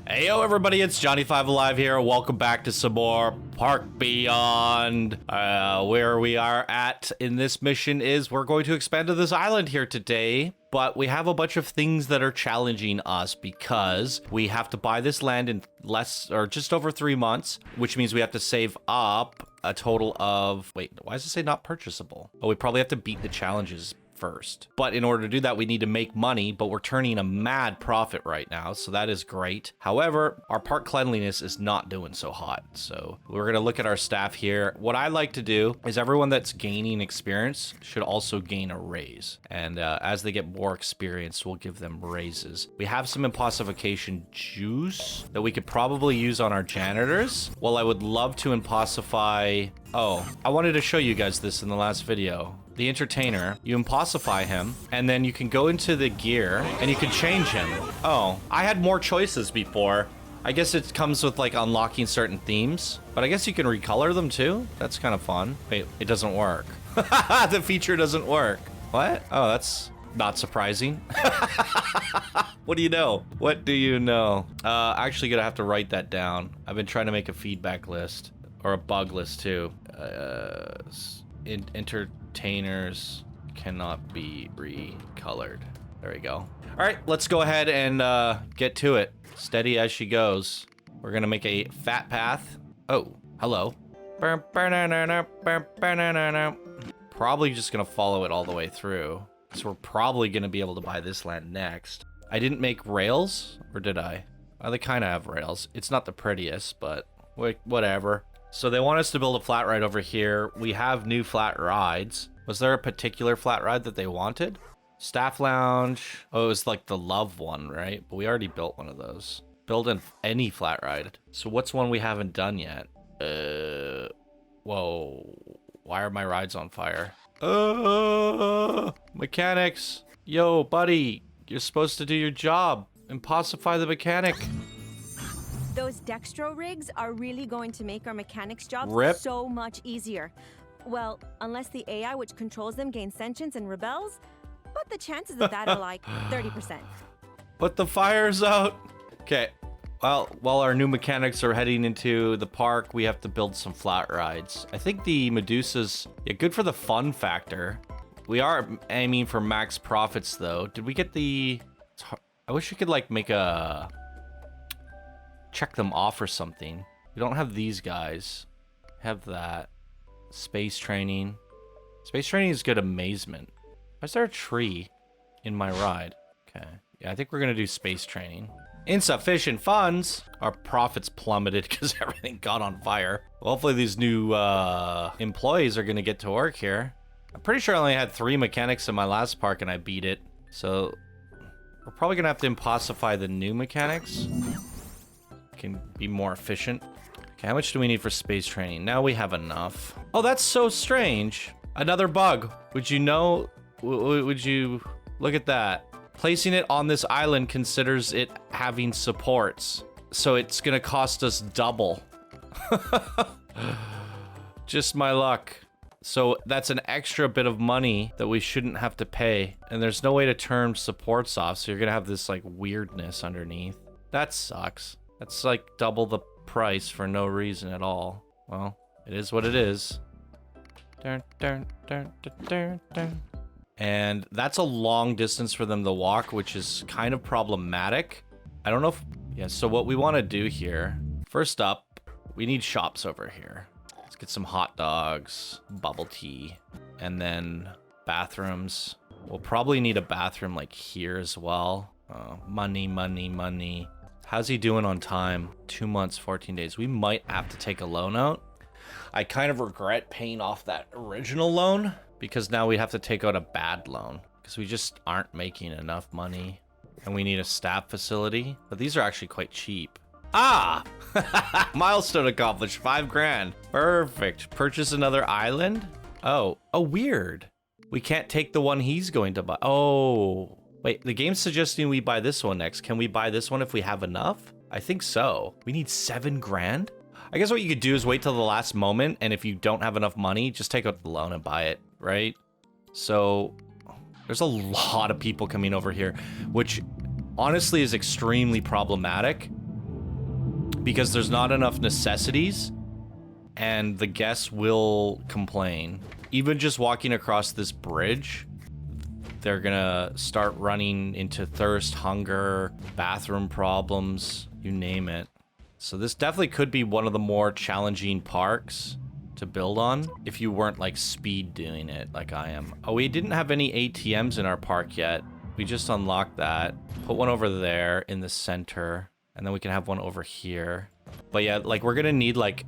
Hey yo everybody, it's Johnny5 Alive here. Welcome back to some more Park Beyond. Where we are at in this mission is we're going to expand to this island here today, but we have a bunch of things that are challenging us because we have to buy this land in less or just over 3 months, which means we have to save up a total of, wait, why does it say not purchasable? Oh, we probably have to beat the challenges first. But in order to do that, we need to make money, but we're turning a mad profit right now, so that is great. However, our park cleanliness is not doing so hot, so we're going to look at our staff here. What I like to do is everyone that's gaining experience should also gain a raise, and as they get more experience, we'll give them raises. We have some impossification juice that we could probably use on our janitors. Well, I would love to impossify... Oh, I wanted to show you guys this in the last video. The entertainer, you impossify him, and then you can go into the gear, and you can change him. Oh, I had more choices before. I guess it comes with, like, unlocking certain themes, but I guess you can recolor them, too? That's kind of fun. Wait, it doesn't work. The feature doesn't work. What? Oh, that's not surprising. What do you know? What do you know? Actually gonna have to write that down. I've been trying to make a feedback list, or a bug list, too. Entertainers cannot be recolored. There we go. All right, let's go ahead and get to it. Steady as she goes. We're gonna make a fat path. Oh, hello. Probably just gonna follow it all the way through. So we're probably gonna be able to buy this land next. I didn't make rails, or did I? Oh, they kind of have rails. It's not the prettiest, but whatever. So they want us to build a flat ride over here. We have new flat rides. Was there a particular flat ride that they wanted? Staff lounge. Oh, it was like the love one, right? But we already built one of those. Build any flat ride. So what's one we haven't done yet? Whoa. Why are my rides on fire? Mechanics. Yo, buddy. You're supposed to do your job. Impossify the mechanic. Those dextro rigs are really going to make our mechanics' jobs so much easier. Well, unless the AI which controls them gains sentience and rebels, but the chances of that are like 30%. But the fire's out. Okay, well, while our new mechanics are heading into the park, we have to build some flat rides. I think the Medusa's good for the fun factor. We are aiming for max profits, though. Did we get the... I wish we could, like, make a... check them off or something. We don't have these guys. Have that. Space training. Space training is good amazement. Why is there a tree in my ride? Okay. Yeah, I think we're gonna do space training. Insufficient funds. Our profits plummeted because everything got on fire. Well, hopefully these new employees are gonna get to work here. I'm pretty sure I only had 3 mechanics in my last park and I beat it. So we're probably gonna have to impossify the new mechanics. Can be more efficient. Okay, how much do we need for space training? Now we have enough. Oh, that's so strange. Another bug. Would you know? Would you look at that? Placing it on this island considers it having supports. So it's gonna cost us double. Just my luck. So that's an extra bit of money that we shouldn't have to pay. And there's no way to turn supports off. So you're gonna have this like weirdness underneath. That sucks. That's like double the price for no reason at all. Well, it is what it is. And that's a long distance for them to walk, which is kind of problematic. I don't know if... Yeah, so what we want to do here... First up, we need shops over here. Let's get some hot dogs, bubble tea, and then bathrooms. We'll probably need a bathroom like here as well. Money, money, money. How's he doing on time? 2 months, 14 days. We might have to take a loan out. I kind of regret paying off that original loan because now we have to take out a bad loan because we just aren't making enough money and we need a staff facility. But these are actually quite cheap. Ah! Milestone accomplished, 5 grand. Perfect. Purchase another island? Oh, weird. We can't take the one he's going to buy. Oh. Wait, the game's suggesting we buy this one next. Can we buy this one if we have enough? I think so. We need 7 grand? I guess what you could do is wait till the last moment, and if you don't have enough money, just take out the loan and buy it, right? So, there's a lot of people coming over here, which honestly is extremely problematic because there's not enough necessities and the guests will complain. Even just walking across this bridge, they're gonna start running into thirst, hunger, bathroom problems, you name it. So this definitely could be one of the more challenging parks to build on if you weren't like speed doing it like I am. Oh, we didn't have any ATMs in our park yet. We just unlocked that. Put one over there in the center, and then we can have one over here. But yeah, like we're gonna need like,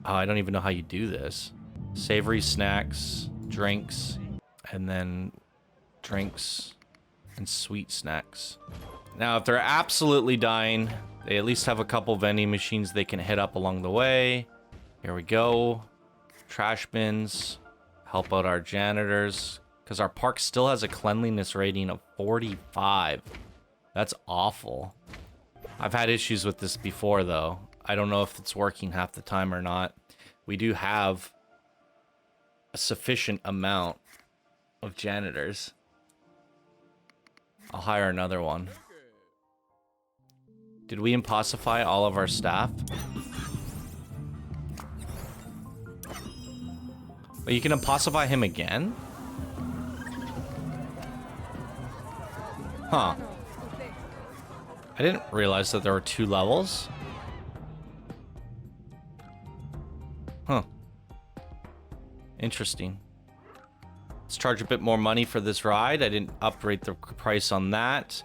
oh, I don't even know how you do this. Savory snacks, drinks, and then drinks and sweet snacks. Now, if they're absolutely dying, they at least have a couple vending machines they can hit up along the way. Here we go. Trash bins. Help out our janitors. Because our park still has a cleanliness rating of 45. That's awful. I've had issues with this before, though. I don't know if it's working half the time or not. We do have a sufficient amount of janitors. I'll hire another one. Did we impossify all of our staff? But you can impossify him again? Huh. I didn't realize that there were 2 levels. Huh. Interesting. Let's charge a bit more money for this ride. I didn't upgrade the price on that.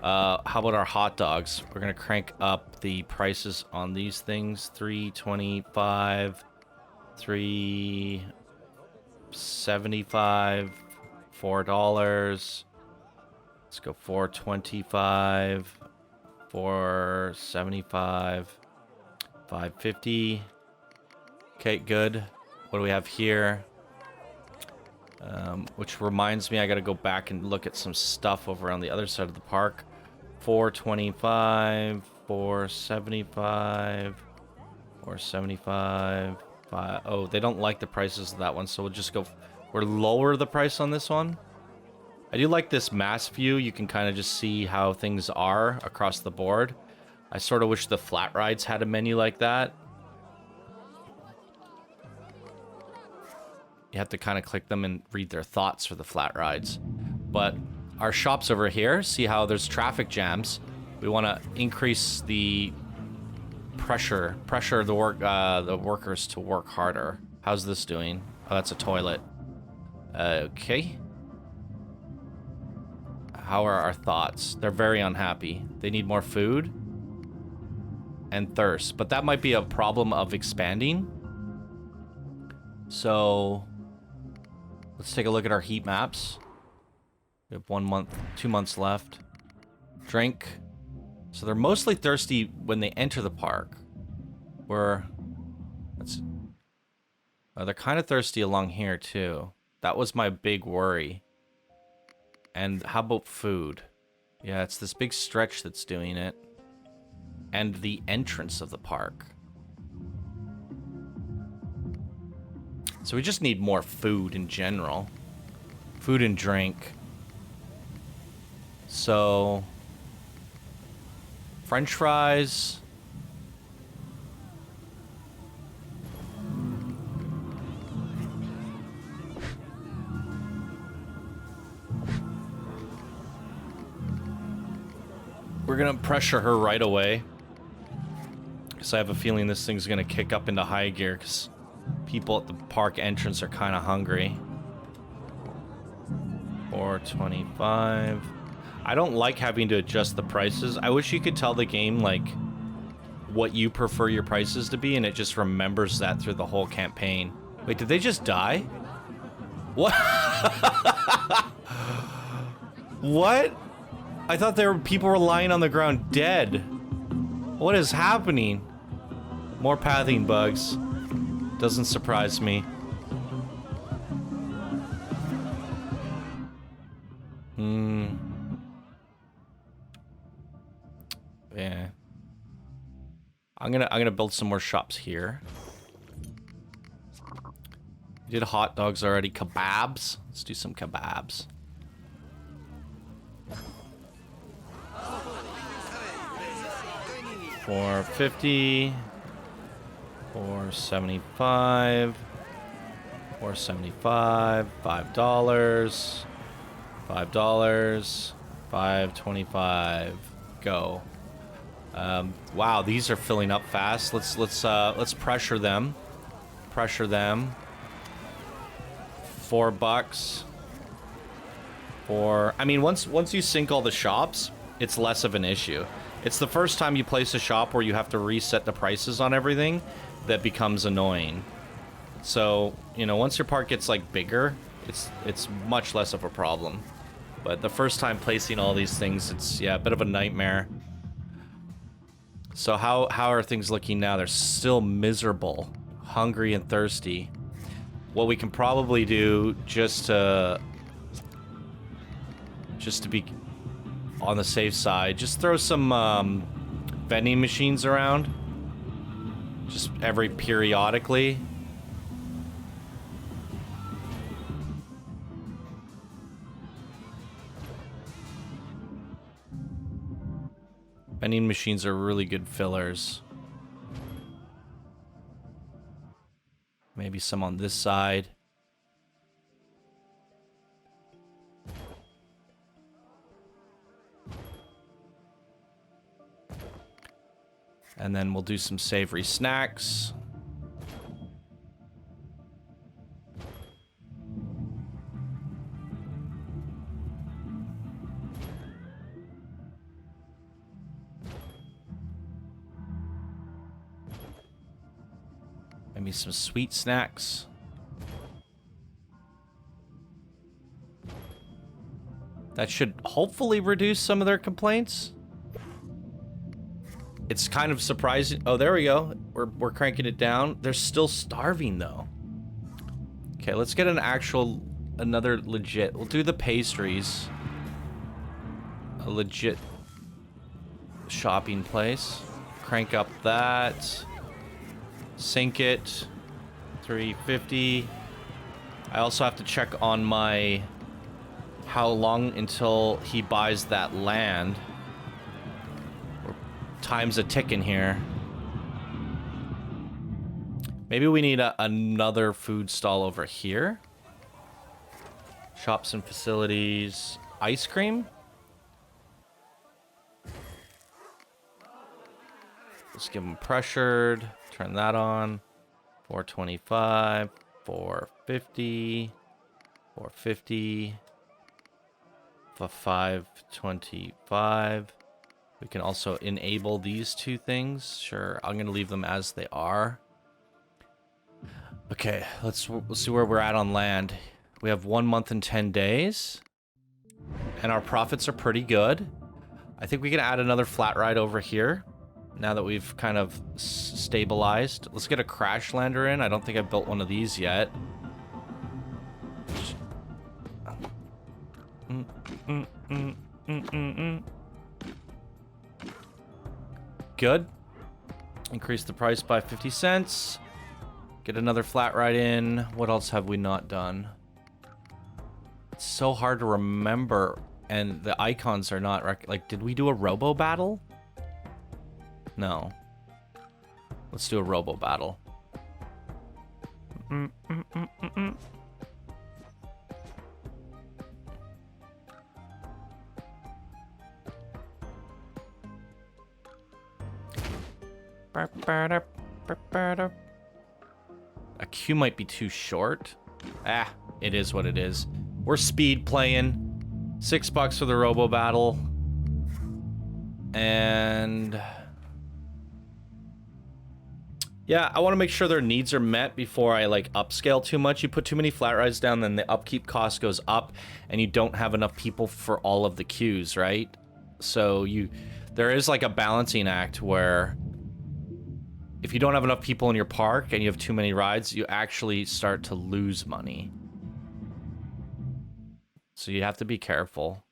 How about our hot dogs? We're gonna crank up the prices on these things. $3.25, $3.75, $4. Let's go $4.25, $4.75, $5.50. Okay, good. What do we have here? Which reminds me, I gotta go back and look at some stuff over on the other side of the park. $4.25, $4.75, $4.75, $5. Oh, they don't like the prices of that one, so we'll just go. We'll lower the price on this one. I do like this mass view. You can kind of just see how things are across the board. I sort of wish the flat rides had a menu like that. You have to kind of click them and read their thoughts for the flat rides. But our shop's over here. See how there's traffic jams. We want to increase the pressure the workers to work harder. How's this doing? Oh, that's a toilet. Okay. How are our thoughts? They're very unhappy. They need more food and thirst. But that might be a problem of expanding. So let's take a look at our heat maps. We have 1 month, 2 months left. Drink. So they're mostly thirsty when they enter the park. They're kind of thirsty along here too. That was my big worry. And how about food? Yeah, it's this big stretch that's doing it. And the entrance of the park. So we just need more food in general. Food and drink. So French fries. We're gonna pressure her right away. Because I have a feeling this thing's gonna kick up into high gear because people at the park entrance are kind of hungry. $4.25. I don't like having to adjust the prices. I wish you could tell the game, like, what you prefer your prices to be, and it just remembers that through the whole campaign. Wait, did they just die? What? What? I thought people were lying on the ground dead. What is happening? More pathing bugs. Doesn't surprise me. Yeah. I'm gonna build some more shops here. We did hot dogs already. Kebabs. Let's do some kebabs. $4.50, $4.75, $4.75, $5, $5, $5.25. Go. Wow, these are filling up fast. Let's pressure them. Pressure them. $4. I mean, once you sync all the shops, it's less of an issue. It's the first time you place a shop where you have to reset the prices on everything that becomes annoying. So, you know, once your park gets like bigger, it's much less of a problem. But the first time placing all these things, it's, yeah, a bit of a nightmare. So how are things looking now? They're still miserable, hungry and thirsty. What we can probably do just to be on the safe side, just throw some vending machines around, just periodically. Vending machines are really good fillers. Maybe some on this side. And then we'll do some savory snacks. Maybe some sweet snacks. That should hopefully reduce some of their complaints. It's kind of surprising. Oh, there we go. We're cranking it down. They're still starving though. Okay, let's get another legit. We'll do the pastries. A legit shopping place. Crank up that. Sync it. 350. I also have to check on my how long until he buys that land. Time's a ticking here. Maybe we need another food stall over here. Shops and facilities. Ice cream? Let's give them pressured. Turn that on. 425. 450. 450. 525. We can also enable these two things. Sure, I'm gonna leave them as they are. Okay, let's see where we're at on land. We have 1 month and 10 days. And our profits are pretty good. I think we can add another flat ride over here. Now that we've kind of stabilized. Let's get a crash lander in. I don't think I've built one of these yet. Good. Increase the price by 50 cents. Get another flat ride in. What else have we not done? It's so hard to remember, and the icons are not like, did we do a robo battle? No. Let's do a robo battle. A queue might be too short. Ah, it is what it is. We're speed playing. $6 for the robo battle. And yeah, I want to make sure their needs are met before I like upscale too much. You put too many flat rides down, then the upkeep cost goes up and you don't have enough people for all of the queues, right? So there is like a balancing act where if you don't have enough people in your park and you have too many rides, you actually start to lose money. So you have to be careful.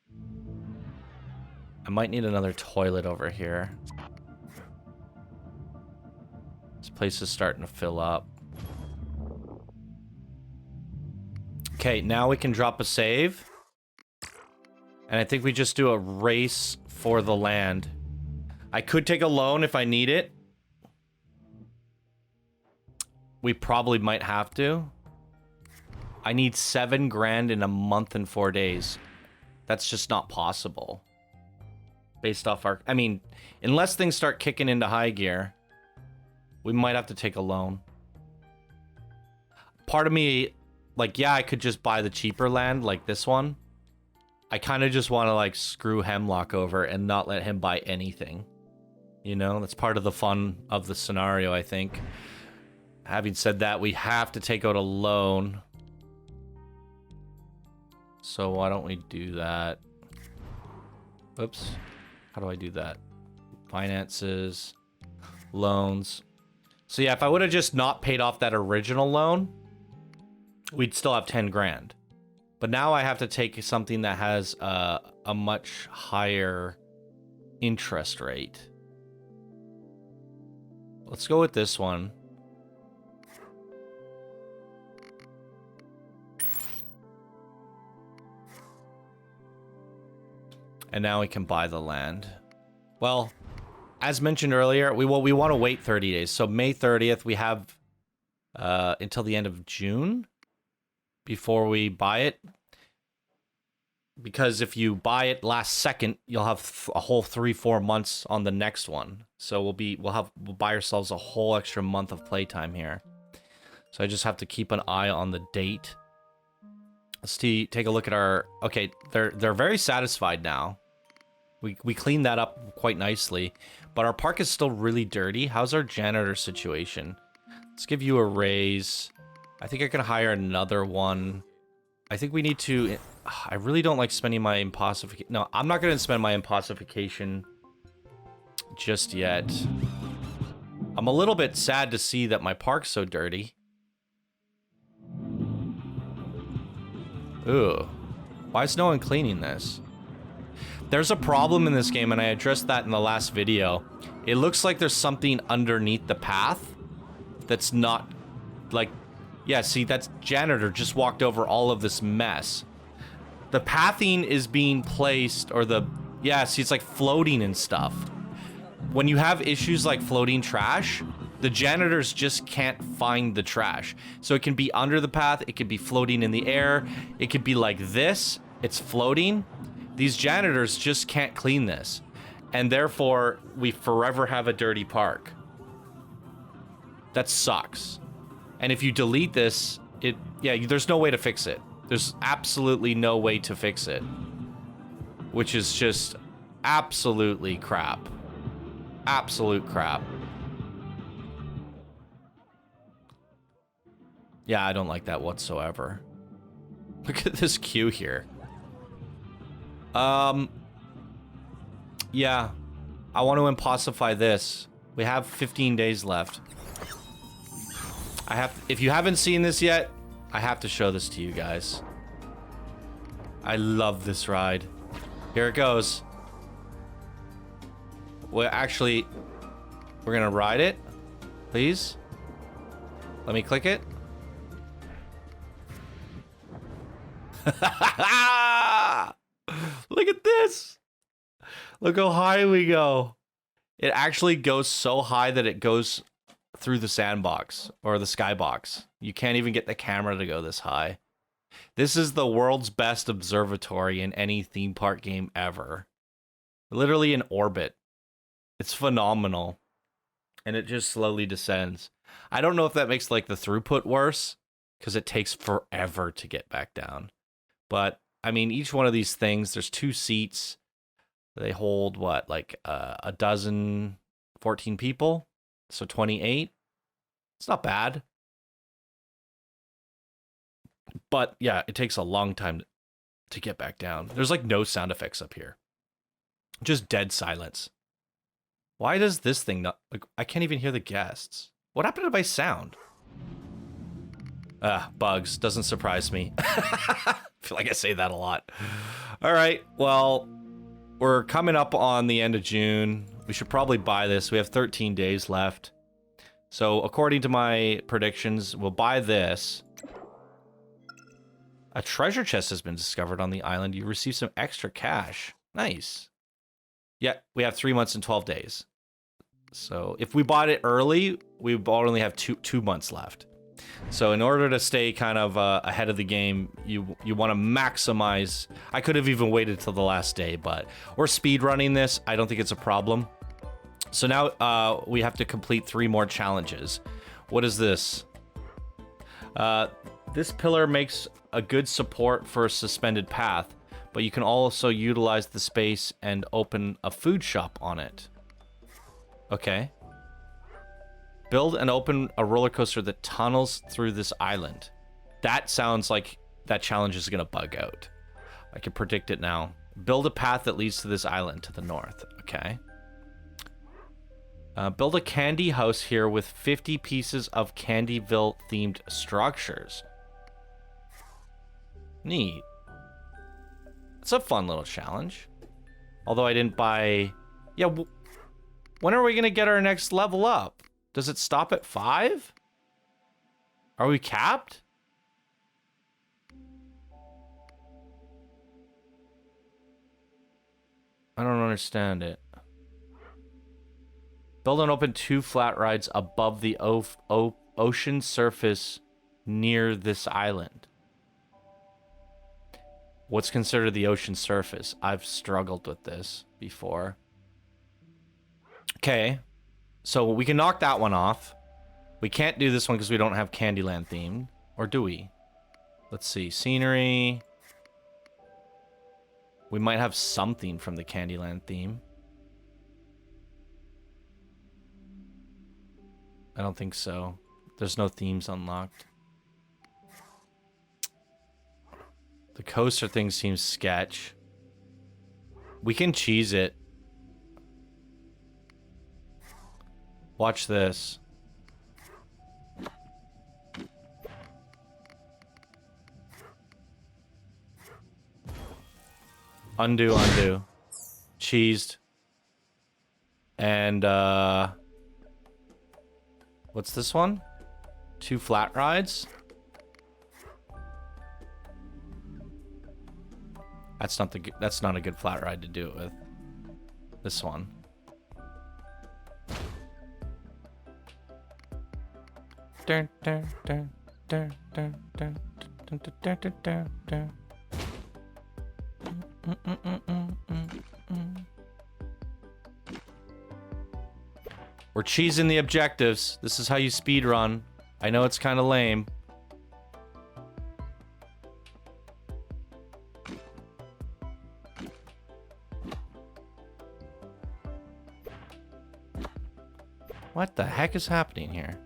I might need another toilet over here. This place is starting to fill up. Okay, now we can drop a save. And I think we just do a race for the land. I could take a loan if I need it. We probably might have to. I need 7 grand in a month and 4 days. That's just not possible. Based off our... I mean, unless things start kicking into high gear, we might have to take a loan. Part of me, like, yeah, I could just buy the cheaper land, like this one. I kind of just want to, like, screw Hemlock over and not let him buy anything. You know, that's part of the fun of the scenario, I think. Having said that, we have to take out a loan. So why don't we do that? Oops. How do I do that? Finances, loans. So yeah, if I would have just not paid off that original loan, we'd still have 10 grand. But now I have to take something that has a much higher interest rate. Let's go with this one. And now we can buy the land. Well, as mentioned earlier, we want to wait 30 days. So May 30th, we have until the end of June before we buy it. Because if you buy it last second, you'll have a whole 3-4 months on the next one. So we'll buy ourselves a whole extra month of playtime here. So I just have to keep an eye on the date. Let's take a look at our... Okay, they're very satisfied now. We cleaned that up quite nicely. But our park is still really dirty. How's our janitor situation? Let's give you a raise. I think I can hire another one. I think we need to... I really don't like spending my impossification. No, I'm not going to spend my impossification just yet. I'm a little bit sad to see that my park's so dirty. Ooh. Why is no one cleaning this? There's a problem in this game, and I addressed that in the last video. It looks like there's something underneath the path that's not, like... Yeah, see, that's janitor just walked over all of this mess. The pathing is being placed, or the... Yeah, see, it's like floating and stuff. When you have issues like floating trash, the janitors just can't find the trash. So it can be under the path, it could be floating in the air, it could be like this, it's floating. These janitors just can't clean this. And therefore, we forever have a dirty park. That sucks. And if you delete this, there's no way to fix it. There's absolutely no way to fix it. Which is just absolutely crap. Absolute crap. Yeah, I don't like that whatsoever. Look at this queue here. Yeah. I want to impossify this. We have 15 days left. If you haven't seen this yet, I have to show this to you guys. I love this ride. Here it goes. Well, actually, we're gonna ride it. Please. Let me click it. Look at this. Look how high we go. It actually goes so high that it goes through the sandbox or the skybox. You can't even get the camera to go this high. This is the world's best observatory in any theme park game ever. Literally in orbit. It's phenomenal. And it just slowly descends. I don't know if that makes like the throughput worse, because it takes forever to get back down. But I mean, each one of these things, there's 2 seats. They hold what, like a dozen, 14 people? So 28. It's not bad. But yeah, it takes a long time to get back down. There's like no sound effects up here. Just dead silence. Why does this thing not... Like, I can't even hear the guests. What happened to my sound? Bugs. Doesn't surprise me. I feel like I say that a lot. All right, well, we're coming up on the end of June. We should probably buy this. We have 13 days left. So according to my predictions, we'll buy this. A treasure chest has been discovered on the island. You receive some extra cash. Nice. Yeah, we have 3 months and 12 days. So if we bought it early, we only have two months left. So in order to stay kind of ahead of the game, you want to maximize. I could have even waited till the last day, but we're speed running this. I don't think it's a problem. So now we have to complete 3 more challenges. What is this? This pillar makes a good support for a suspended path, but you can also utilize the space and open a food shop on it. Okay. Build and open a roller coaster that tunnels through this island. That sounds like that challenge is going to bug out. I can predict it now. Build a path that leads to this island to the north. Okay. Build a candy house here with 50 pieces of Candyville themed structures. Neat. It's a fun little challenge. Although I didn't buy... Yeah, when are we going to get our next level up? Does it stop at 5? Are we capped? I don't understand it. Build and open 2 flat rides above the ocean surface near this island. What's considered the ocean surface? I've struggled with this before. Okay. So we can knock that one off. We can't do this one because we don't have Candyland theme. Or do we? Let's see. Scenery. We might have something from the Candyland theme. I don't think so. There's no themes unlocked. The coaster thing seems sketch. We can cheese it. Watch this. Undo, undo. Cheesed. And, what's this one? 2 flat rides? That's not a good flat ride to do it with. This one. We're cheesing the objectives. This is how you speed run. I know it's kind of lame. What the heck is happening here?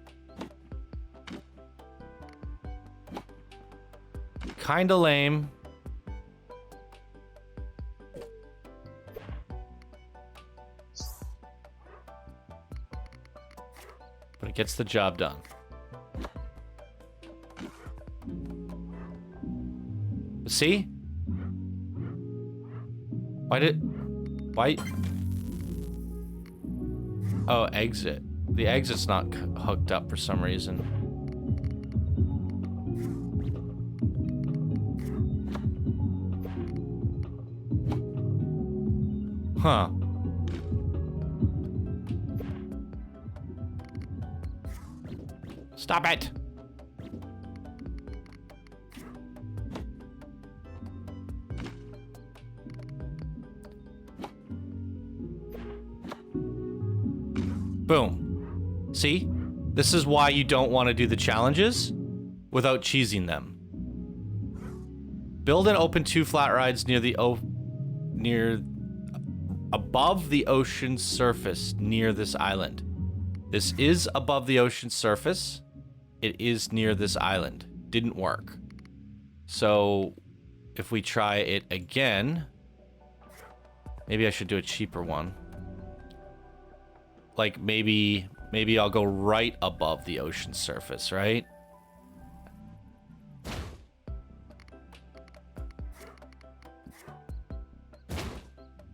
Kinda lame. But it gets the job done. See? Why? Oh, exit. The exit's not hooked up for some reason. Huh. Stop it! Boom. See? This is why you don't want to do the challenges without cheesing them. Build and open 2 flat rides above the ocean surface near this island. This is above the ocean surface. It is near this island. Didn't work. So if we try it again, maybe I should do a cheaper one. Like maybe I'll go right above the ocean surface, right?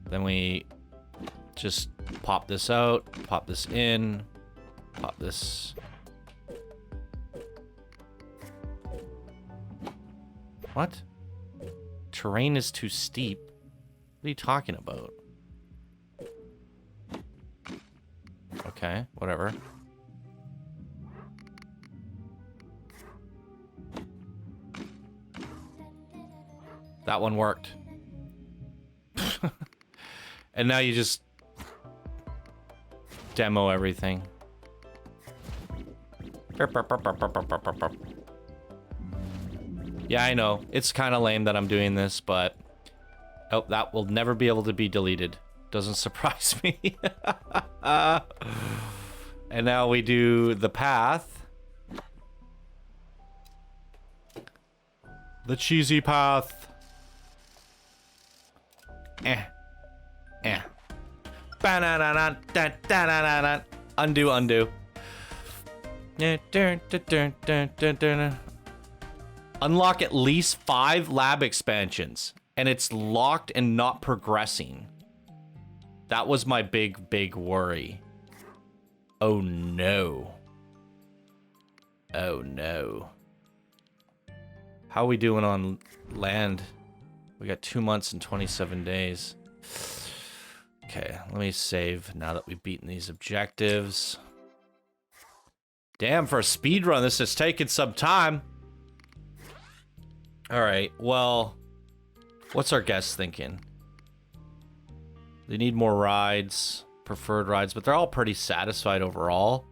Then we just pop this out, pop this in, pop this. What? Terrain is too steep. What are you talking about? Okay, whatever. That one worked. And now you just demo everything. Yeah, I know. It's kind of lame that I'm doing this, but... Oh, that will never be able to be deleted. Doesn't surprise me. And now we do the path. The cheesy path. Undo, undo. Unlock at least 5 lab expansions, and it's locked and not progressing. That was my big worry. Oh no. Oh no. How are we doing on land? We got 2 months and 27 days. Okay, let me save now that we've beaten these objectives. Damn, for a speed run, this has taken some time. All right, well, what's our guest thinking? They need more rides, preferred rides, but they're all pretty satisfied overall.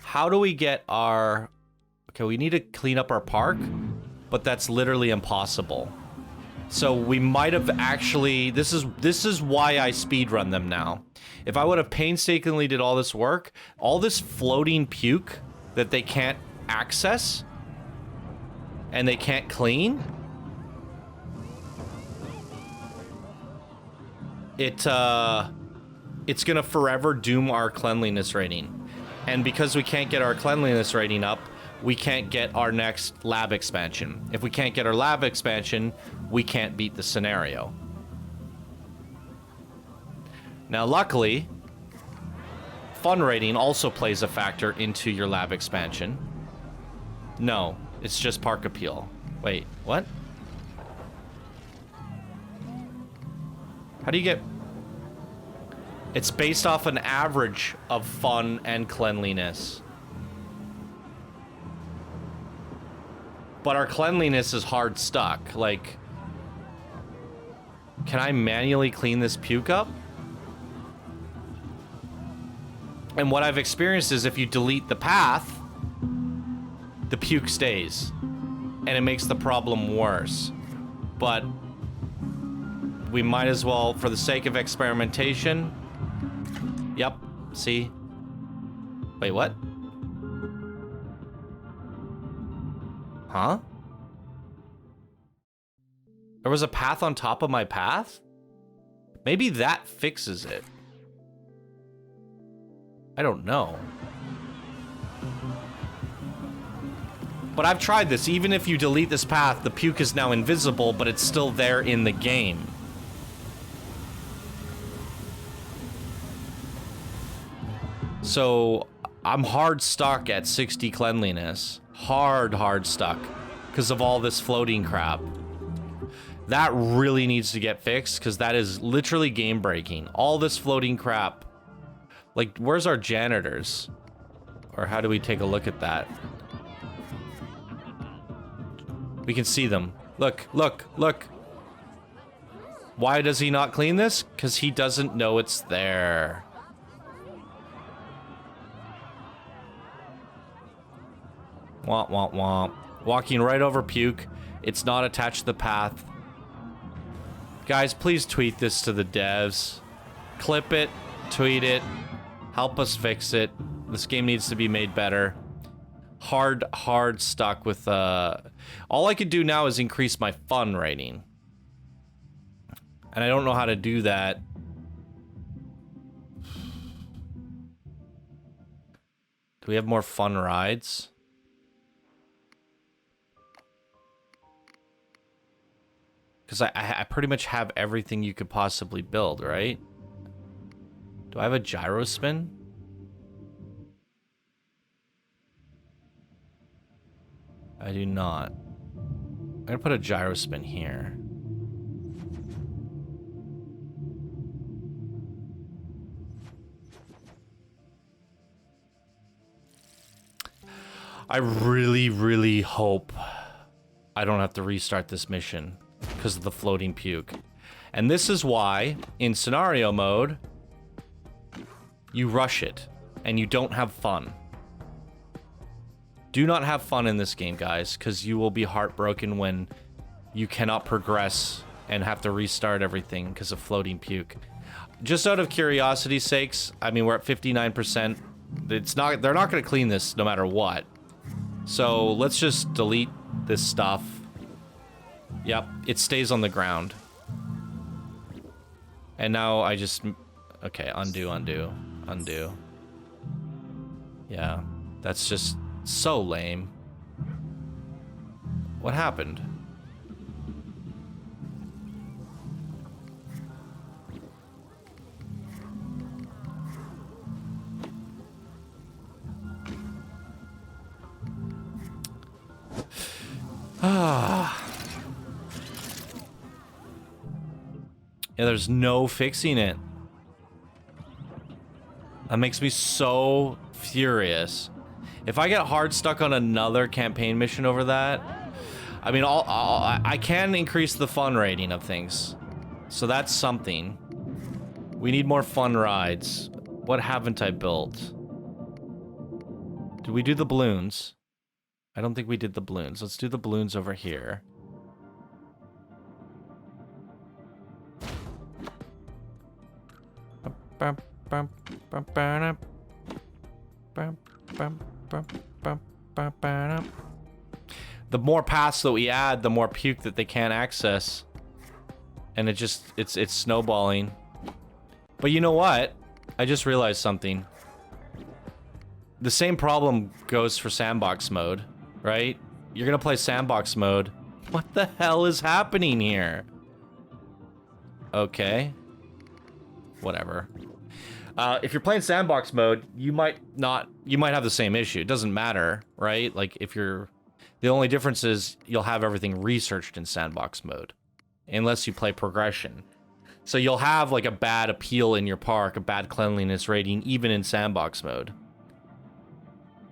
How do we get our... Okay, we need to clean up our park, but that's literally impossible. So we might have actually... This is why I speedrun them now. If I would have painstakingly did all this work, all this floating puke that they can't access and they can't clean... It's gonna forever doom our cleanliness rating. And because we can't get our cleanliness rating up, we can't get our next lab expansion. If we can't get our lab expansion, we can't beat the scenario. Now, luckily, fun rating also plays a factor into your lab expansion. No, it's just park appeal. Wait, what? How do you get... It's based off an average of fun and cleanliness. But our cleanliness is hard stuck. Like, can I manually clean this puke up? And what I've experienced is if you delete the path, the puke stays. And it makes the problem worse. But we might as well, for the sake of experimentation... Yep, see? Wait, what? Huh? There was a path on top of my path? Maybe that fixes it. I don't know. But I've tried this. Even if you delete this path, the puke is now invisible, but it's still there in the game. So, I'm hard stuck at 60 cleanliness. Hard stuck. Because of all this floating crap. That really needs to get fixed, because that is literally game breaking. All this floating crap. Like, where's our janitors? Or how do we take a look at that? We can see them. Look, look, look. Why does he not clean this? Because he doesn't know it's there. Womp, womp, womp. Walking right over puke. It's not attached to the path. Guys, please tweet this to the devs. Clip it, tweet it, help us fix it. This game needs to be made better. Hard stuck with, all I can do now is increase my fun rating. And I don't know how to do that. Do we have more fun rides? Because I pretty much have everything you could possibly build, right? Do I have a gyro spin? I do not. I'm gonna put a gyro spin here. I really, really hope I don't have to restart this mission because of the floating puke. And this is why, in scenario mode, you rush it and you don't have fun. Do not have fun in this game, guys, because you will be heartbroken when you cannot progress and have to restart everything because of floating puke. Just out of curiosity's sakes, I mean, we're at 59%. They're not going to clean this no matter what. So let's just delete this stuff. Yep, it stays on the ground. And now I just... Okay, undo. Yeah, that's just so lame. What happened? Yeah, there's no fixing it. That makes me so furious. If I get hard stuck on another campaign mission over that, I mean, I can increase the fun rating of things. So that's something. We need more fun rides. What haven't I built? Did we do the balloons? I don't think we did the balloons. Let's do the balloons over here. The more paths that we add, the more puke that they can't access. And it's snowballing. But you know what? I just realized something. The same problem goes for sandbox mode, right? You're gonna play sandbox mode. What the hell is happening here? Okay. Whatever. If you're playing sandbox mode, you might have the same issue. It doesn't matter, right? Like the only difference is you'll have everything researched in sandbox mode, unless you play progression. So you'll have like a bad appeal in your park, a bad cleanliness rating, even in sandbox mode.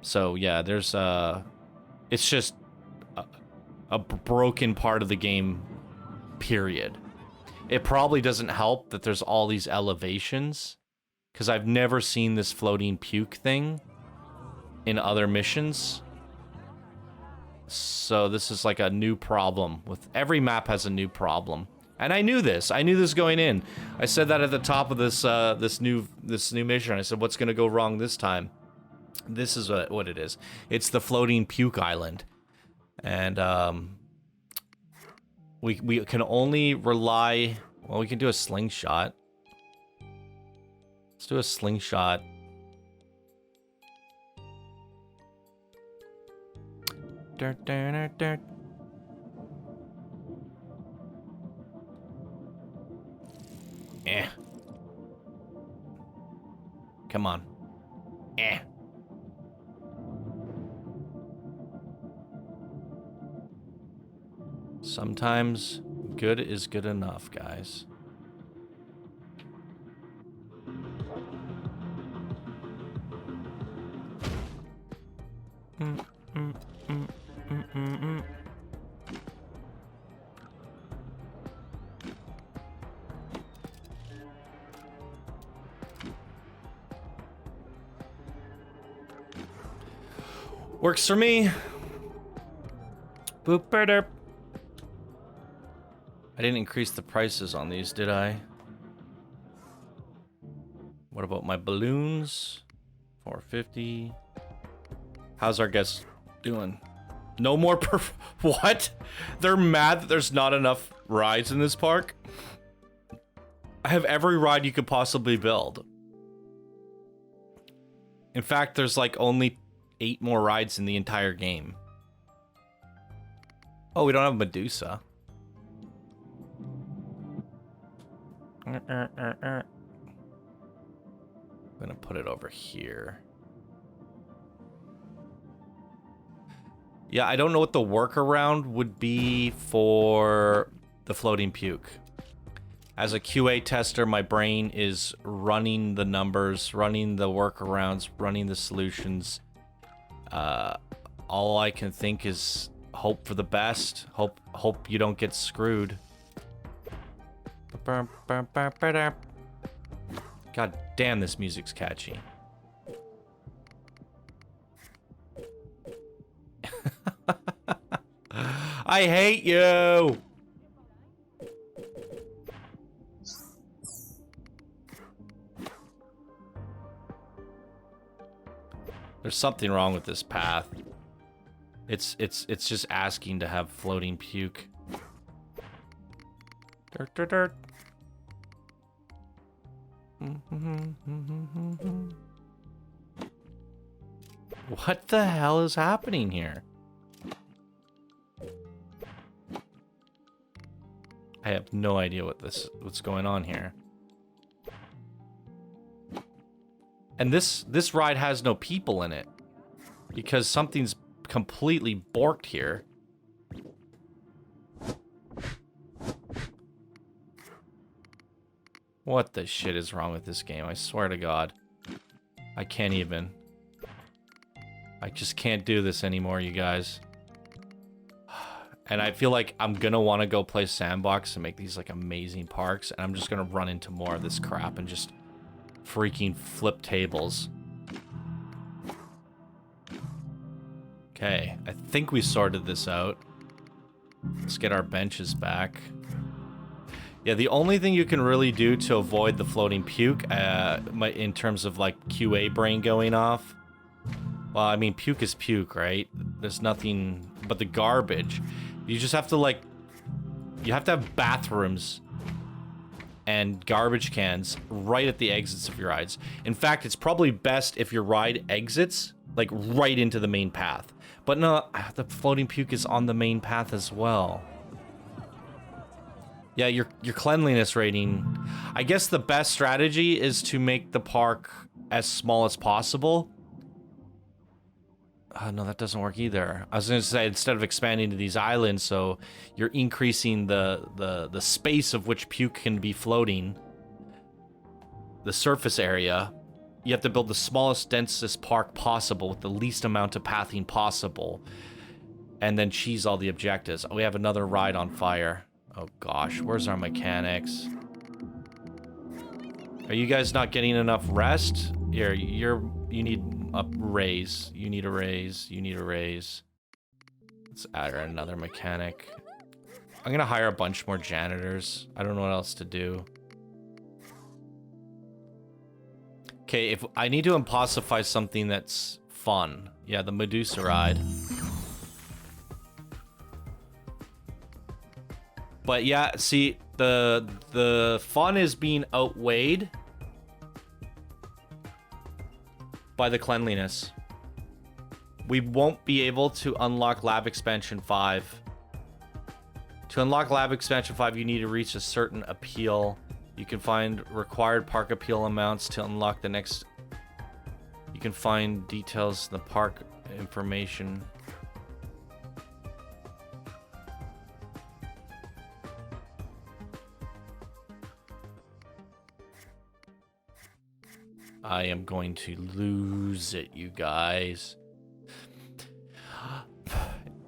So yeah, there's it's just a broken part of the game, period. It probably doesn't help that there's all these elevations, because I've never seen this floating puke thing in other missions. So this is like a new problem. With every map has a new problem. And I knew this. I knew this going in. I said that at the top of this this new mission. I said, what's going to go wrong this time? This is what it is. It's the floating puke island. And we can only rely... Well, we can do a slingshot. Let's do a slingshot. Eh. Come on. Eh. Sometimes good is good enough, guys. Works for me. Boop derp. I didn't increase the prices on these, did I? What about my balloons? 450. How's our guest doing? No more what? They're mad that there's not enough rides in this park? I have every ride you could possibly build. In fact, there's like only 8 more rides in the entire game. Oh, we don't have Medusa. I'm gonna put it over here. Yeah, I don't know what the workaround would be for the floating puke. As a QA tester, my brain is running the numbers, running the workarounds, running the solutions. all I can think is hope for the best. Hope you don't get screwed. God damn, this music's catchy. I hate you! There's something wrong with this path. It's just asking to have floating puke. Dirt, dirt, dirt. What the hell is happening here? I have no idea what's going on here. And this ride has no people in it because something's completely borked here. What the shit is wrong with this game? I swear to God. I can't even. I just can't do this anymore, you guys. And I feel like I'm gonna want to go play Sandbox and make these like amazing parks, and I'm just gonna run into more of this crap and just freaking flip tables. Okay, I think we sorted this out. Let's get our benches back. Yeah, the only thing you can really do to avoid the floating puke, in terms of like QA brain going off, well, I mean, puke is puke, right? There's nothing but the garbage. You just have to like, you have to have bathrooms and garbage cans right at the exits of your rides. In fact, it's probably best if your ride exits like right into the main path. But no, the floating puke is on the main path as well. Yeah, your cleanliness rating. I guess the best strategy is to make the park as small as possible. No, that doesn't work either. I was gonna say, instead of expanding to these islands, so you're increasing the space of which puke can be floating, the surface area, you have to build the smallest, densest park possible with the least amount of pathing possible, and then cheese all the objectives. Oh, we have another ride on fire. Oh gosh, where's our mechanics? Are you guys not getting enough rest? Here, you need a raise. You need a raise. You need a raise. Let's add another mechanic. I'm gonna hire a bunch more janitors. I don't know what else to do. Okay, if I need to impossify something that's fun. Yeah, the Medusa ride. But yeah, see, the fun is being outweighed by the cleanliness. We won't be able to unlock Lab Expansion 5. To unlock Lab Expansion 5, you need to reach a certain appeal. You can find required park appeal amounts to unlock the next. You can find details in the park information. I am going to lose it, you guys.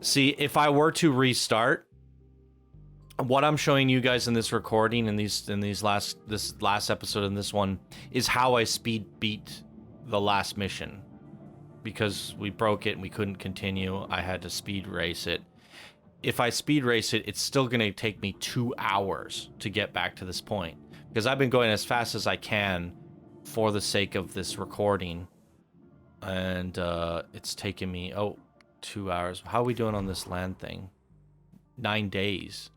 See, if I were to restart, what I'm showing you guys in this recording, in this last episode and this one, is how I speed beat the last mission. Because we broke it and we couldn't continue, I had to speed race it. If I speed race it, it's still gonna take me 2 hours to get back to this point. Because I've been going as fast as I can for the sake of this recording. And it's taken me, 2 hours. How are we doing on this land thing? 9 days.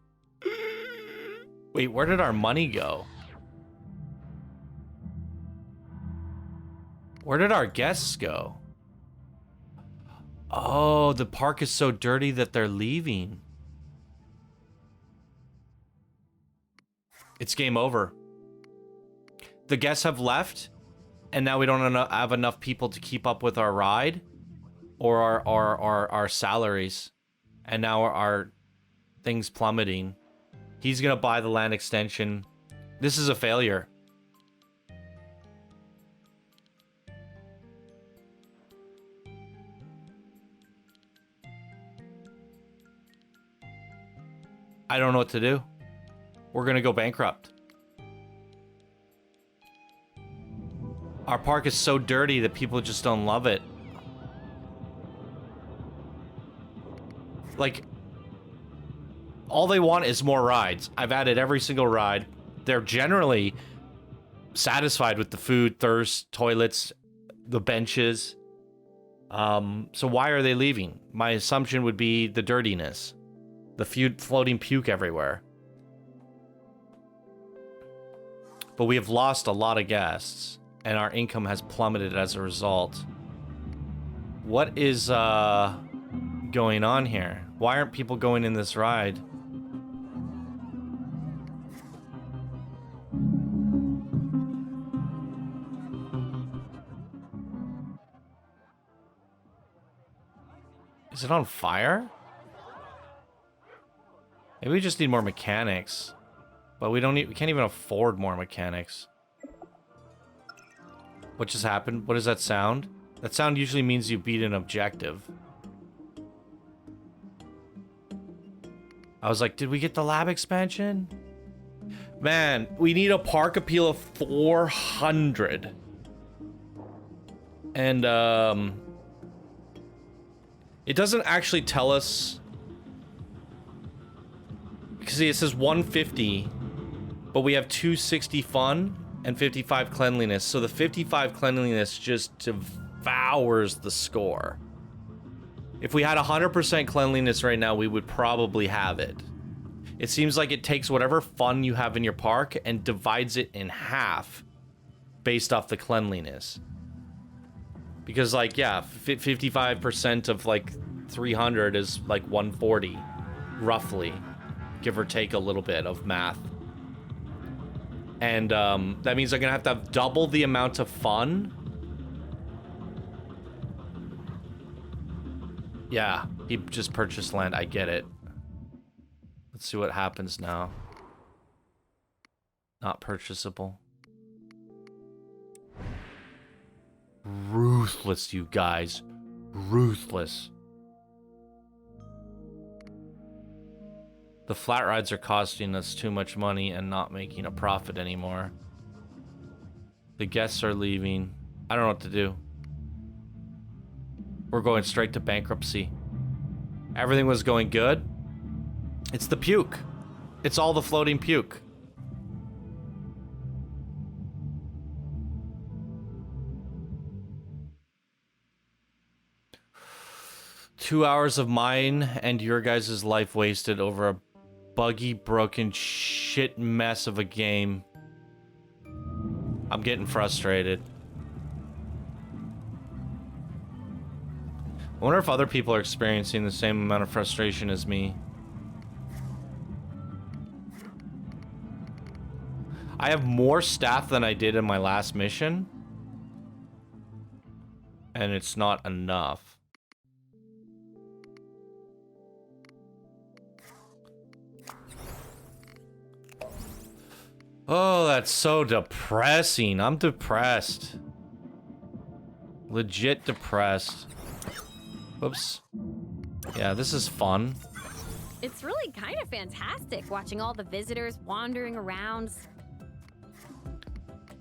Wait, where did our money go? Where did our guests go? Oh, the park is so dirty that they're leaving. It's game over. The guests have left, and now we don't have enough people to keep up with our ride or our salaries. And now our things plummeting. He's gonna buy the land extension. This is a failure. I don't know what to do. We're gonna go bankrupt. Our park is so dirty that people just don't love it. Like, all they want is more rides. I've added every single ride. They're generally satisfied with the food, thirst, toilets, the benches. So why are they leaving? My assumption would be the dirtiness. The floating puke everywhere. But we have lost a lot of guests, and our income has plummeted as a result. What is going on here? Why aren't people going in this ride? Is it on fire? Maybe we just need more mechanics. But we can't even afford more mechanics. What just happened? What does that sound? That sound usually means you beat an objective. I was like, did we get the lab expansion? Man, we need a park appeal of 400. And, it doesn't actually tell us. Because see, it says 150, but we have 260 fun and 55 cleanliness. So the 55 cleanliness just devours the score. If we had 100% cleanliness right now, we would probably have it. It seems like it takes whatever fun you have in your park and divides it in half based off the cleanliness. Because, like, yeah, 55% of, like, 300 is, like, 140, roughly. Give or take a little bit of math. And, that means I'm gonna have double the amount of fun. Yeah, he just purchased land, I get it. Let's see what happens now. Not purchasable. Ruthless, you guys. Ruthless. The flat rides are costing us too much money and not making a profit anymore. The guests are leaving. I don't know what to do. We're going straight to bankruptcy. Everything was going good. It's the puke. It's all the floating puke. Two hours of mine and your guys' life wasted over a buggy, broken shit mess of a game. I'm getting frustrated. I wonder if other people are experiencing the same amount of frustration as me. I have more staff than I did in my last mission. And it's not enough. Oh, that's so depressing. I'm depressed. Legit depressed. Whoops. Yeah, this is fun. It's really kind of fantastic watching all the visitors wandering around.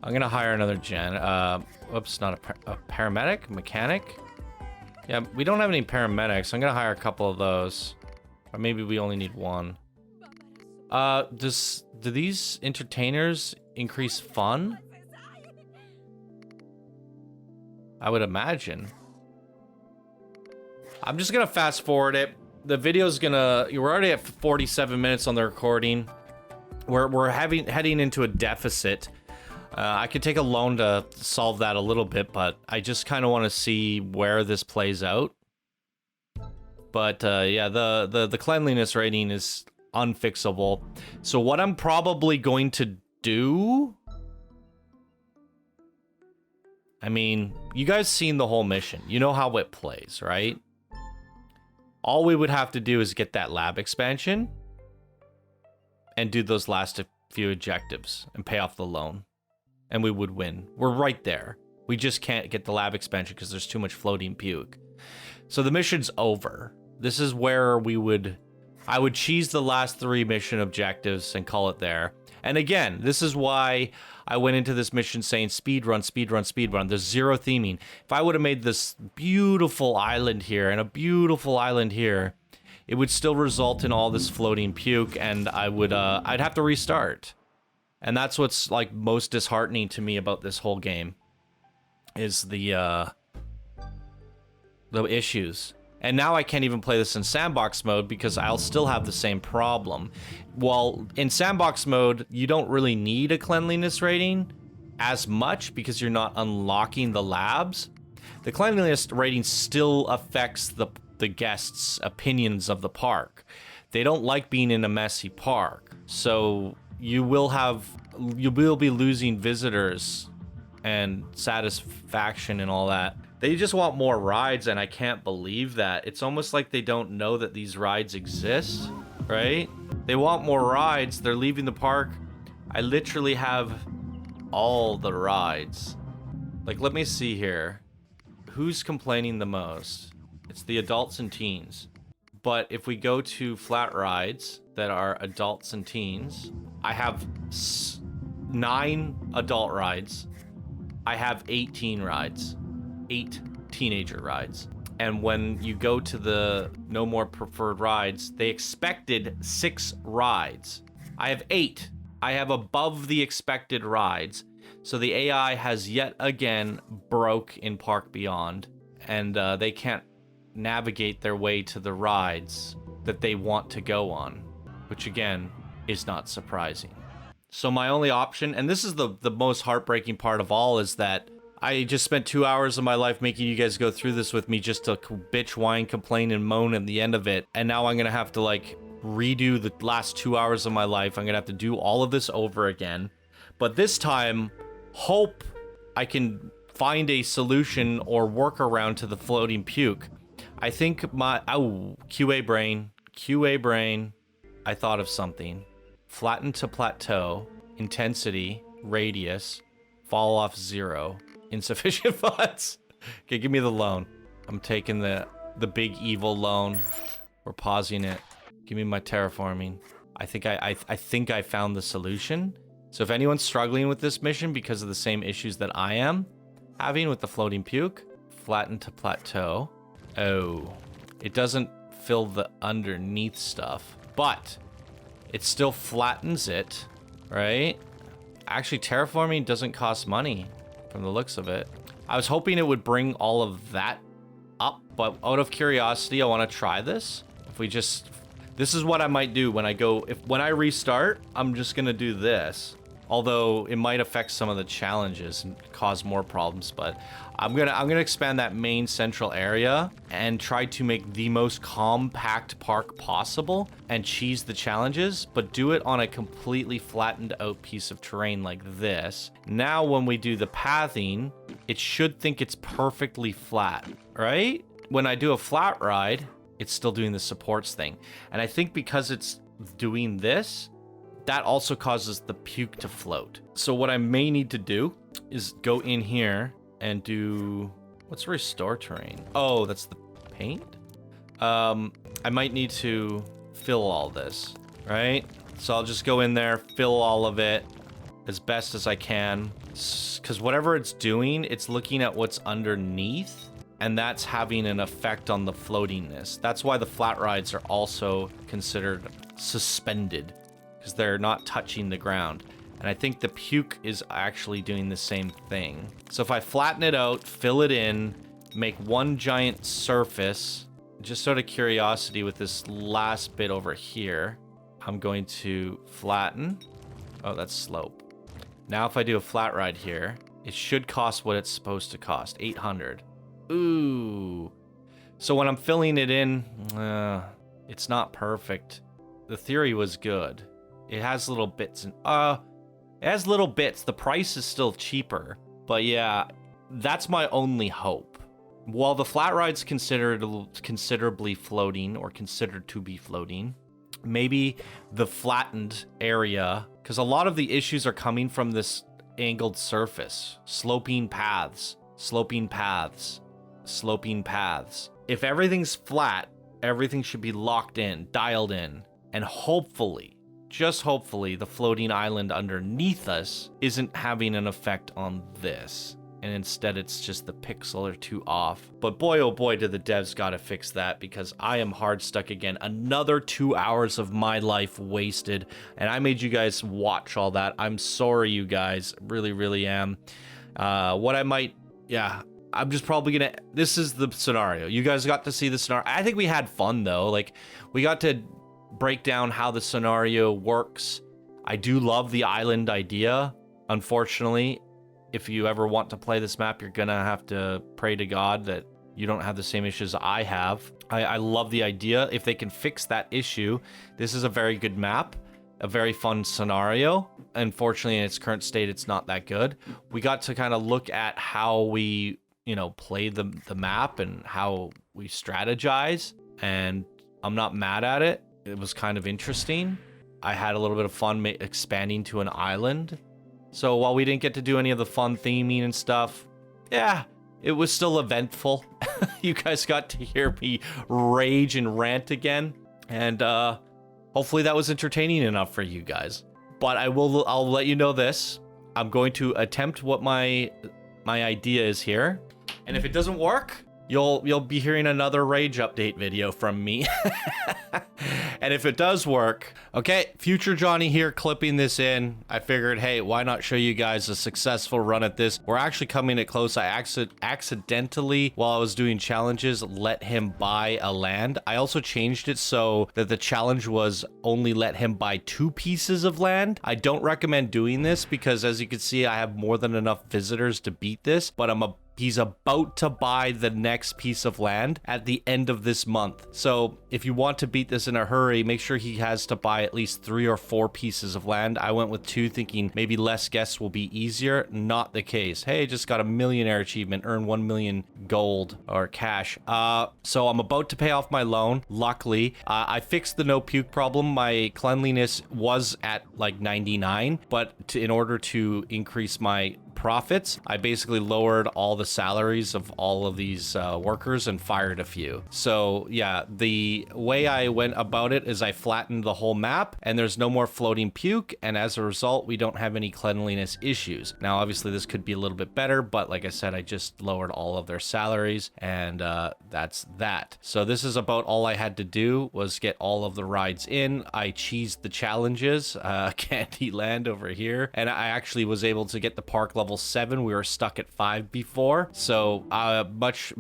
I'm gonna hire another whoops, not a paramedic? Mechanic? Yeah, we don't have any paramedics. I'm gonna hire a couple of those. Or maybe we only need one. Do these entertainers increase fun? I would imagine. I'm just gonna fast forward it. The video's gonna... We're already at 47 minutes on the recording. We're heading into a deficit. I could take a loan to solve that a little bit, but I just kind of want to see where this plays out. But yeah, the cleanliness rating is unfixable. So what I'm probably going to do... I mean, you guys seen the whole mission. You know how it plays, right? All we would have to do is get that lab expansion and do those last few objectives and pay off the loan. And we would win. We're right there. We just can't get the lab expansion because there's too much floating puke. So the mission's over. This is where we would I would cheese the last 3 mission objectives and call it there. And again, this is why I went into this mission saying speed run, speed run, speed run. There's 0 theming. If I would have made this beautiful island here and a beautiful island here, it would still result in all this floating puke, and I'd have to restart. And that's what's like most disheartening to me about this whole game, is the issues. And now I can't even play this in sandbox mode because I'll still have the same problem. Well, in sandbox mode, you don't really need a cleanliness rating as much because you're not unlocking the labs. The cleanliness rating still affects the guests' opinions of the park. They don't like being in a messy park. So you will be losing visitors and satisfaction and all that. They just want more rides, and I can't believe that. It's almost like they don't know that these rides exist, right? They want more rides. They're leaving the park. I literally have all the rides. Like, let me see here. Who's complaining the most? It's the adults and teens. But if we go to flat rides that are adults and teens, I have 9 adult rides. I have 18 rides. 8 teenager rides. And when you go to the no more preferred rides, they expected 6 rides. I have 8. I have above the expected rides. So the AI has yet again broke in Park Beyond, and they can't navigate their way to the rides that they want to go on, which again is not surprising. So my only option, and this is the most heartbreaking part of all, is that I just spent 2 hours of my life making you guys go through this with me just to bitch, whine, complain, and moan at the end of it. And now I'm going to have to like redo the last 2 hours of my life. I'm going to have to do all of this over again. But this time, hope I can find a solution or workaround to the floating puke. I think my, QA brain, I thought of something. Flatten to plateau, intensity, radius, fall off 0. Insufficient funds. Okay, give me the loan. I'm taking the big evil loan. We're pausing it. Give me my terraforming. I think I found the solution. So if anyone's struggling with this mission because of the same issues that I am having with the floating puke, flatten to plateau. Oh, it doesn't fill the underneath stuff, but it still flattens it, right? Actually, terraforming doesn't cost money. From the looks of it, I was hoping it would bring all of that up, but out of curiosity, I want to try this. This is what I might do when I restart, I'm just gonna do this. Although it might affect some of the challenges and cause more problems, but I'm gonna expand that main central area and try to make the most compact park possible and cheese the challenges, but do it on a completely flattened out piece of terrain like this. Now when we do the pathing, it should think it's perfectly flat, right? When I do a flat ride, it's still doing the supports thing. And I think because it's doing this, that also causes the puke to float. So what I may need to do is go in here and do, what's restore terrain? Oh, that's the paint? I might need to fill all this, right? So I'll just go in there, fill all of it as best as I can. Because whatever it's doing, it's looking at what's underneath, and that's having an effect on the floatiness. That's why the flat rides are also considered suspended, because they're not touching the ground. And I think the puke is actually doing the same thing. So if I flatten it out, fill it in, make one giant surface, just out of curiosity with this last bit over here, I'm going to flatten. Oh, that's slope. Now if I do a flat ride here, it should cost what it's supposed to cost, 800. Ooh. So when I'm filling it in, it's not perfect. The theory was good. It has little bits and it has little bits. The price is still cheaper, but yeah, that's my only hope. While the flat ride's considerably floating or considered to be floating, maybe the flattened area, because a lot of the issues are coming from this angled surface, sloping paths, sloping paths, sloping paths. If everything's flat everything should be locked in, dialed in, and hopefully, just hopefully, the floating island underneath us isn't having an effect on this. And instead it's just the pixel or two off. But boy, oh boy, do the devs gotta fix that, because I am hard stuck again. Another 2 hours of my life wasted, and I made you guys watch all that. I'm sorry, you guys, really, really am. I'm just probably gonna, this is the scenario. You guys got to see the scenario. I think we had fun though. Like, we got to break down how the scenario works. I do love the island idea. Unfortunately, if you ever want to play this map, you're gonna have to pray to God that you don't have the same issues I have. I love the idea. If they can fix that issue, this is a very good map, a very fun scenario. Unfortunately, in its current state, it's not that good. We got to kind of look at how we, you know, play the map and how we strategize, and I'm not mad at it. It was kind of interesting. I had a little bit of fun expanding to an island. So while we didn't get to do any of the fun theming and stuff, yeah, it was still eventful. You guys got to hear me rage and rant again, and hopefully that was entertaining enough for you guys. But I'll let you know this. I'm going to attempt what my idea is here, and if it doesn't work, you'll be hearing another rage update video from me. And if it does work, okay, future Johnny here clipping this in. I figured, hey, why not show you guys a successful run at this? We're actually coming it close. I accidentally, while I was doing challenges, let him buy a land. I also changed it so that the challenge was only let him buy 2 pieces of land. I don't recommend doing this because, as you can see, I have more than enough visitors to beat this, but he's about to buy the next piece of land at the end of this month. So if you want to beat this in a hurry, make sure he has to buy at least 3 or 4 pieces of land. I went with 2 thinking maybe less guests will be easier. Not the case. Hey, just got a millionaire achievement, earn 1 million gold or cash. So I'm about to pay off my loan. Luckily, I fixed the no puke problem. My cleanliness was at like 99, but in order to increase my profits, I basically lowered all the salaries of all of these workers and fired a few. So yeah, the way I went about it is I flattened the whole map, and there's no more floating puke, and as a result, we don't have any cleanliness issues. Now, obviously, this could be a little bit better, but like I said, I just lowered all of their salaries, and that's that. So this is about all I had to do, was get all of the rides in. I cheesed the challenges, Candyland over here, and I actually was able to get the park level 7. We were stuck at 5 before, so much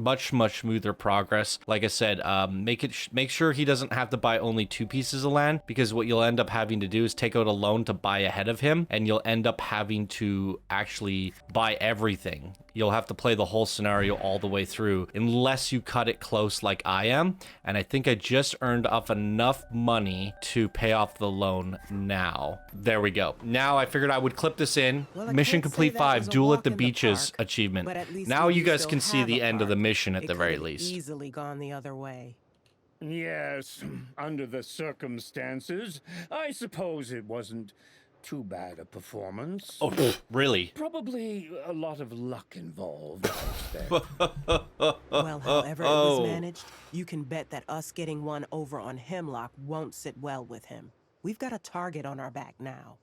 smoother progress. Like I said, make sure he doesn't have to buy only 2 pieces of land, because what you'll end up having to do is take out a loan to buy ahead of him, and you'll end up having to actually buy everything. You'll have to play the whole scenario all the way through unless you cut it close like I am, and I think I just earned up enough money to pay off the loan now. There we go. Now I figured I would clip this in. Well, Mission complete 5, Duel at the Beaches achievement. Now you guys can see the end of the mission at the very least. Easily gone the other way. Yes, under the circumstances, I suppose it wasn't too bad a performance. Oh, really? Probably a lot of luck involved, I expect. Well, however it was managed, you can bet that us getting one over on Hemlock won't sit well with him. We've got a target on our back now.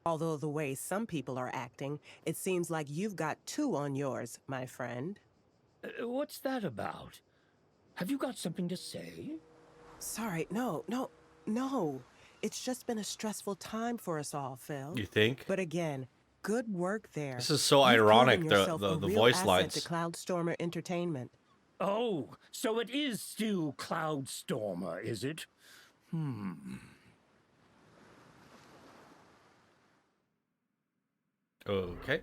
Although the way some people are acting, it seems like you've got 2 on yours, my friend. What's that about? Have you got something to say? Sorry, no. It's just been a stressful time for us all, Phil. You think? But again, good work there. This is so You've ironic, proven the yourself a real voice asset lines. to Cloudstormer Entertainment. Oh, so it is still Cloudstormer, is it? Okay.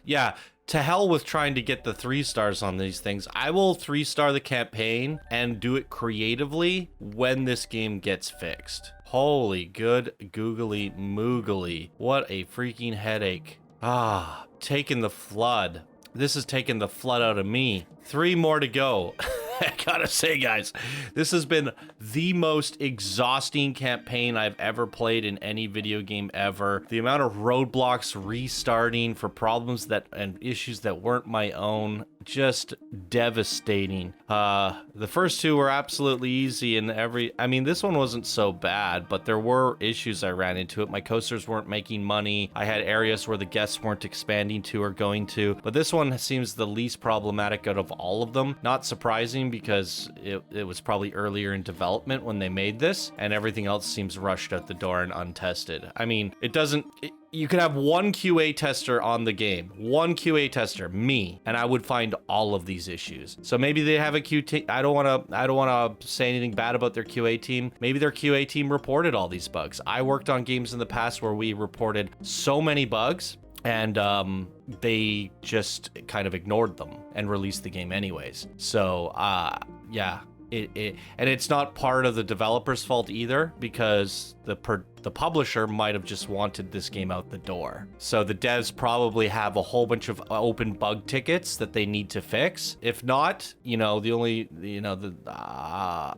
Yeah. To hell with trying to get the 3 stars on these things. I will 3-star the campaign and do it creatively when this game gets fixed. Holy good googly moogly. What a freaking headache. Taking the flood. This has taken the flood out of me. 3 more to go. I gotta say, guys, this has been the most exhausting campaign I've ever played in any video game ever. The amount of roadblocks restarting for problems and issues that weren't my own just devastating. The first two were absolutely easy, and I mean, this one wasn't so bad, but there were issues I ran into it. My coasters weren't making money. I had areas where the guests weren't expanding to or going to, but this one seems the least problematic out of all of them. Not surprising, because it was probably earlier in development when they made this, and everything else seems rushed out the door and untested. I mean, you could have one QA tester on the game, one QA tester, me, and I would find all of these issues. So maybe they have a QA. I don't want to say anything bad about their QA team. Maybe their QA team reported all these bugs. I worked on games in the past where we reported so many bugs, and they just kind of ignored them and released the game anyways. So yeah. And it's not part of the developer's fault either, because the publisher might have just wanted this game out the door. So the devs probably have a whole bunch of open bug tickets that they need to fix. If not,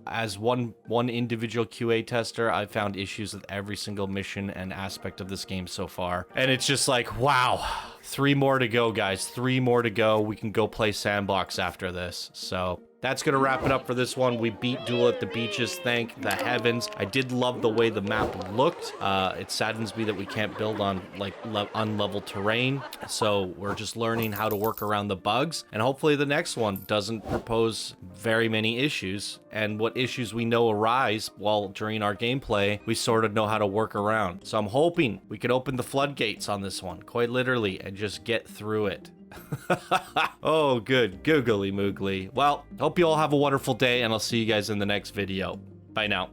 as one individual QA tester, I found issues with every single mission and aspect of this game so far. And it's just like, wow, 3 more to go, guys. 3 more to go. We can go play Sandbox after this. So that's going to wrap it up for this one. We beat Duel at the Beaches, thank the heavens. I did love the way the map looked. It saddens me that we can't build on unlevel terrain. So we're just learning how to work around the bugs. And hopefully the next one doesn't propose very many issues. And what issues we know arise while during our gameplay, we sort of know how to work around. So I'm hoping we can open the floodgates on this one, quite literally, and just get through it. Oh, good. Googly moogly. Well, hope you all have a wonderful day, and I'll see you guys in the next video. Bye now.